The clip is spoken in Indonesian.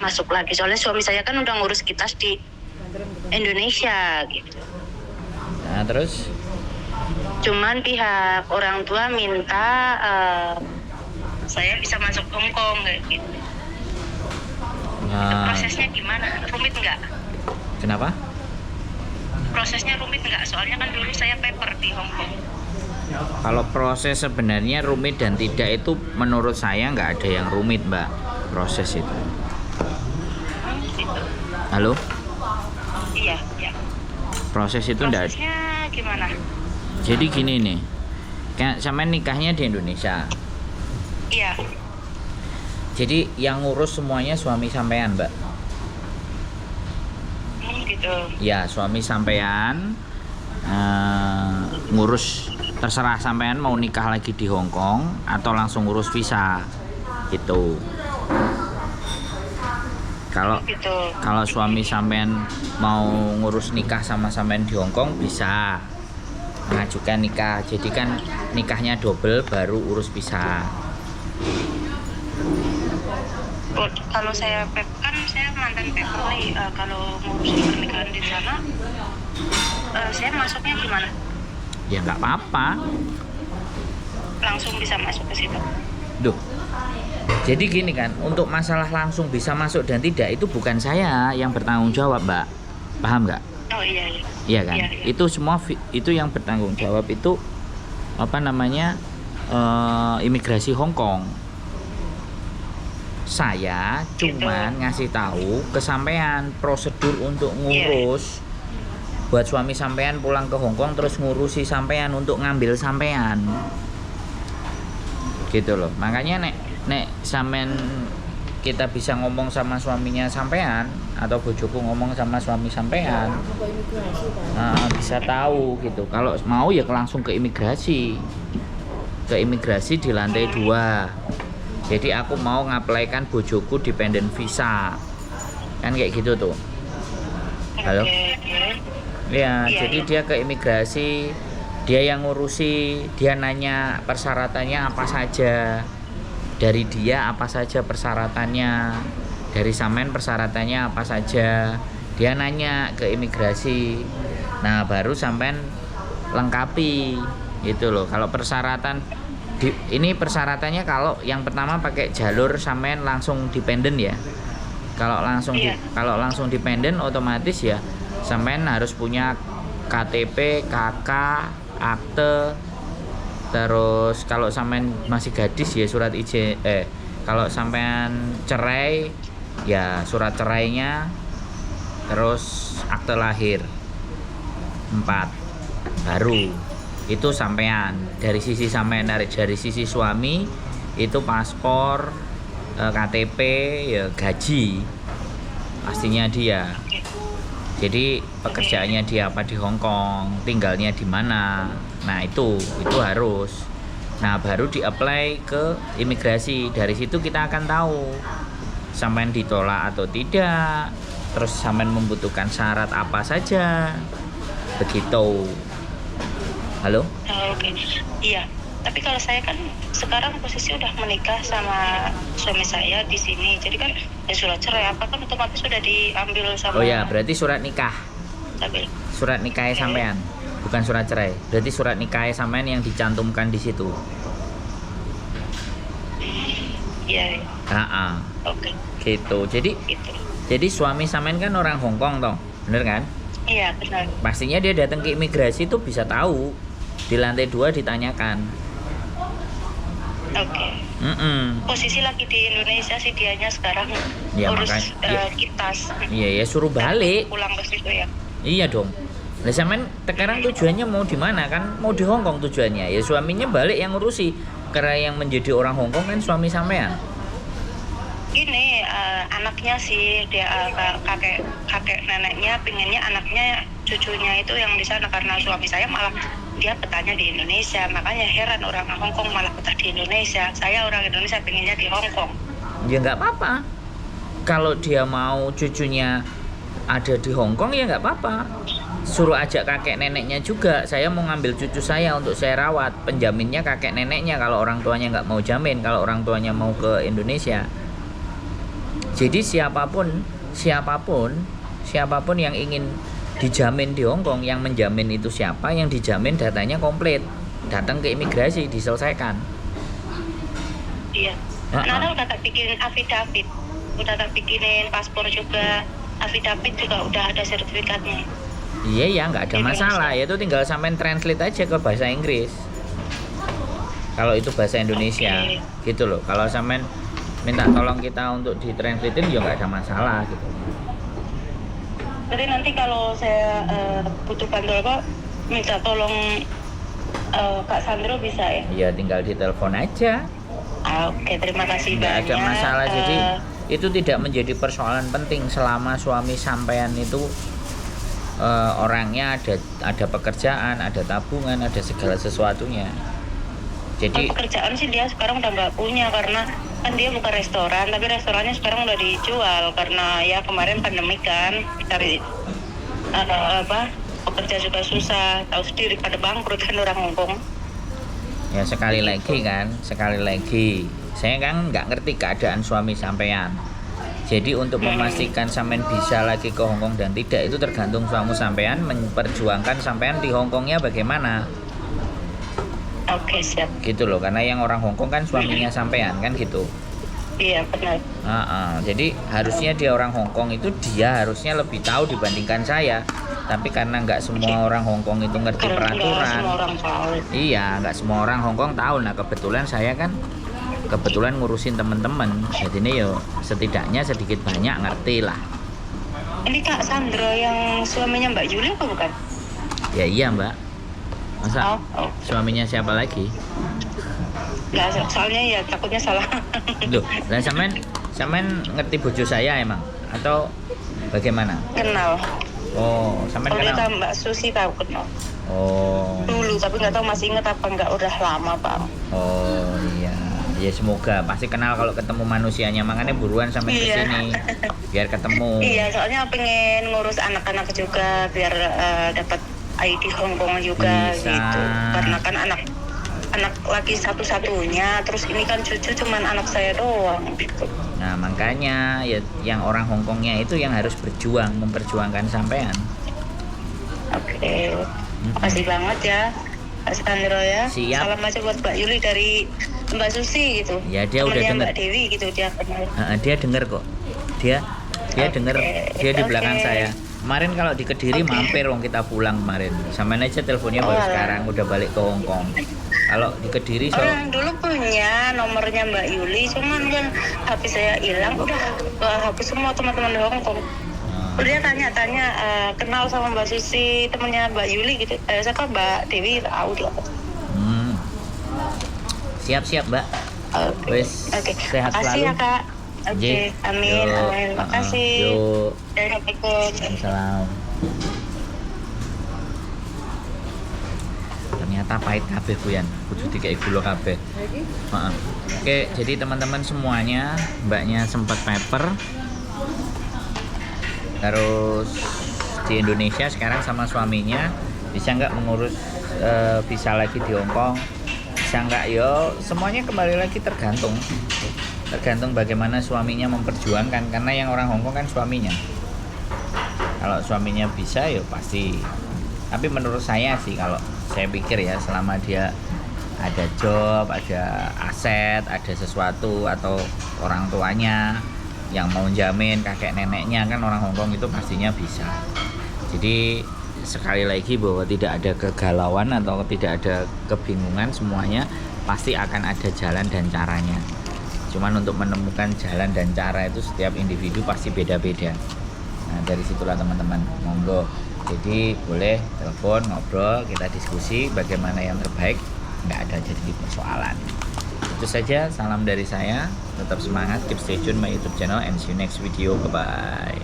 masuk lagi. Soalnya suami saya kan udah ngurus kitas di Indonesia gitu. Nah, terus? Cuman pihak orang tua minta saya bisa masuk Hong Kong kayak gitu. Itu Nah, prosesnya gimana? Rumit nggak? kenapa? Prosesnya rumit nggak? Soalnya kan dulu saya paper di Hong Kong. Kalau proses sebenarnya rumit dan tidak itu menurut saya nggak ada yang rumit, Mbak. Proses itu. Gitu. Halo? Iya, iya. Proses itu enggak. Prosesnya gimana? Jadi gini nih. Kayak sama nikahnya di Indonesia. Iya. Jadi yang ngurus semuanya suami sampean, Mbak. Gitu. Ya, suami sampean ngurus, terserah sampean mau nikah lagi di Hong Kong atau langsung ngurus visa gitu. Gitu. Kalau suami sampean mau ngurus nikah sama sampean di Hong Kong bisa mengajukan nikah. Jadi kan nikahnya double baru urus visa. Kalau saya kan saya mantan paper nih, kalau ngurusin pernikahan di sana, saya masuknya gimana? Ya nggak apa-apa. Langsung bisa masuk ke situ? Duh. Jadi gini kan, untuk masalah langsung bisa masuk dan tidak itu bukan saya yang bertanggung jawab, Mbak. Paham nggak? Oh iya, iya. Iya kan? Iya, iya. Itu semua itu yang bertanggung jawab itu apa namanya? Imigrasi Hong Kong. Saya cuman ngasih tahu ke sampean prosedur untuk ngurus buat suami sampean pulang ke Hong Kong terus ngurusi sampean untuk ngambil sampean. Gitu loh. Makanya nek sampean kita bisa ngomong sama suaminya sampean atau bojoku ngomong sama suami sampean, bisa tahu gitu. Kalau mau ya langsung ke imigrasi di lantai 2. Jadi aku mau ngaplaikan bojoku dependent visa kan kayak gitu tuh. Halo. Ya, jadi dia ke imigrasi, dia yang ngurusi, dia nanya persyaratannya apa saja. Dari dia apa saja persyaratannya, dari sampean persyaratannya apa saja. Dia nanya ke imigrasi. Nah, baru sampean lengkapi gitu loh. Kalau persyaratan ini persyaratannya kalau yang pertama pakai jalur sampean langsung dependent ya. Kalau langsung dependent otomatis ya sampean harus punya KTP, KK, akte. Terus kalau sampean masih gadis ya surat izin kalau sampean cerai ya surat cerainya, terus akte lahir 4 baru itu sampean. Dari sisi sampean, dari sisi suami itu paspor, KTP, ya gaji pastinya dia. Jadi pekerjaannya dia apa di Hong Kong, tinggalnya di mana. Nah itu harus. Nah baru di-apply ke imigrasi. Dari situ kita akan tahu sampean ditolak atau tidak. Terus sampean membutuhkan syarat apa saja. Begitu. Halo? Oke. Iya. Tapi kalau saya kan sekarang posisi udah menikah sama suami saya di sini. Jadi kan ya surat cerai apa kan otomatis sudah diambil sama. Oh ya, berarti surat nikah. Surat nikahnya sampean, bukan surat cerai. Berarti surat nikahnya sampean yang dicantumkan di situ. Iya. Oke. Gitu. Jadi suami sampean kan orang Hong Kong toh, bener kan? Iya, benar. Pastinya dia datang ke imigrasi itu bisa tahu. Di lantai 2 ditanyakan. Oke. Posisi lagi di Indonesia sih dianya sekarang Ya, urus makanya, kitas. Iya ya, suruh balik. Pulang ke situ ya. Iya dong. Lah sampean sekarang tujuannya mau di mana kan? Mau di Hong Kong tujuannya. Ya suaminya balik yang ngurusi. Karena yang menjadi orang Hong Kong kan suami sampean. Gini, anaknya sih dia kakek neneknya pinginnya anaknya cucunya itu yang di sana, karena suami saya malah dia petanya di Indonesia. Makanya heran orang Hong Kong malah petah di Indonesia. Saya orang Indonesia pinginnya di Hong Kong. Ya nggak apa-apa. Kalau dia mau cucunya ada di Hong Kong ya nggak apa-apa. Suruh ajak kakek neneknya juga. Saya mau ngambil cucu saya untuk saya rawat. Penjaminnya kakek neneknya kalau orang tuanya nggak mau jamin. Kalau orang tuanya mau ke Indonesia. Jadi siapapun yang ingin dijamin di Hong Kong, yang menjamin itu siapa, yang dijamin datanya komplit, datang ke imigrasi diselesaikan. Iya. Nana udah tak bikinin affidavit, udah tak bikinin paspor juga, affidavit juga udah ada sertifikatnya. Iya ya, nggak ada masalah. Ya itu tinggal sampean translate aja ke bahasa Inggris. Kalau itu bahasa Indonesia, gitu loh. Kalau sampean minta tolong kita untuk ditranslatein, ya nggak ada masalah gitu. Jadi nanti kalau saya butuh bantuan apa, minta tolong Kak Sandro bisa ya? Ya tinggal ditelepon aja. Oke, terima kasih Nggak banyak. ada masalah. Jadi itu tidak menjadi persoalan penting selama suami sampean itu orangnya ada pekerjaan, ada tabungan, ada segala sesuatunya. Jadi pekerjaan sih dia sekarang udah nggak punya karena kan dia buka restoran, tapi restorannya sekarang udah dijual karena ya kemarin pandemi kan, cari pekerja juga susah, tahu sendiri pada bangkrut kan orang Hongkong. ya sekali lagi saya kan nggak ngerti keadaan suami sampean. Jadi untuk memastikan sampean bisa lagi ke Hongkong dan tidak, itu tergantung suami sampean memperjuangkan sampean di Hongkongnya bagaimana. Oke, siap. Gitu loh, karena yang orang Hongkong kan suaminya sampean kan gitu. Iya, benar. Jadi harusnya dia orang Hongkong itu dia harusnya lebih tahu dibandingkan saya. Tapi karena nggak semua orang Hongkong itu ngerti peraturan. Nggak semua orang tahu. Iya, nggak semua orang Hongkong tahu. Nah kebetulan saya kan ngurusin teman-teman, jadi ini yo setidaknya sedikit banyak ngerti lah. Ini Kak Sandro yang suaminya Mbak Yuli apa bukan? Ya iya Mbak, masa suaminya siapa lagi? Nggak, soalnya ya takutnya salah. Loh, dan sampean ngerti bojo saya emang atau bagaimana? Kenal. Oh, sampean Kalau kenal? kita Mbak Susi tahu kenal. Oh. Dulu, tapi nggak tahu masih inget apa nggak, udah lama Bang. Oh iya, ya semoga pasti kenal kalau ketemu manusianya, makanya buruan sampai kesini biar ketemu. Iya, soalnya pengen ngurus anak-anak juga biar dapat ID Hongkong juga. Bisa. Gitu. Karena kan anak lagi satu-satunya, terus ini kan cucu cuman anak saya doang gitu. Nah makanya ya yang orang Hongkongnya itu yang harus memperjuangkan sampean. Oke. Makasih banget ya Pak Sandro ya. Siap. Salam aja buat Mbak Yuli dari Mbak Susi gitu. Ya dia udah Temennya denger. Mbak Dewi gitu, dia kenal. Dia denger kok. Dia denger, dia di belakang saya. Kemarin kalau di Kediri mampir wong kita pulang kemarin. Sampean aja teleponnya baru sekarang udah balik ke Hongkong. Kalau di Kediri Orang dulu punya nomornya Mbak Yuli, cuman kan HP saya hilang, udah hapus semua teman-teman di Hongkong. Dia tanya-tanya kenal sama Mbak Susi, temennya Mbak Yuli gitu. Siapa Mbak Dewi tahu dia. Siap Mbak. Wes sehat Makasih selalu. ya Kak. Oke, amin. Makasih. Yuk. Assalamualaikum. Waalaikumsalam. Ternyata pahit kabeh kuyan, kudu dikai gula kabeh. Oke, jadi teman-teman semuanya, mbaknya sempat paper. Terus di Indonesia sekarang sama suaminya, bisa nggak mengurus visa lagi di Hongkong, bisa nggak? Yo semuanya kembali lagi tergantung bagaimana suaminya memperjuangkan, karena yang orang Hongkong kan suaminya. Kalau suaminya bisa ya pasti. Tapi menurut saya sih, kalau saya pikir ya, selama dia ada job, ada aset, ada sesuatu, atau orang tuanya yang mau jamin, kakek neneknya, kan orang Hongkong itu pastinya bisa. Jadi sekali lagi bahwa tidak ada kegalauan atau tidak ada kebingungan, semuanya pasti akan ada jalan dan caranya. Cuman untuk menemukan jalan dan cara itu setiap individu pasti beda-beda. Nah dari situlah teman-teman, monggo. Jadi boleh telepon, ngobrol, kita diskusi bagaimana yang terbaik, nggak ada jadi persoalan. Itu saja, salam dari saya, tetap semangat, keep stay tune my YouTube channel and see you next video, bye bye.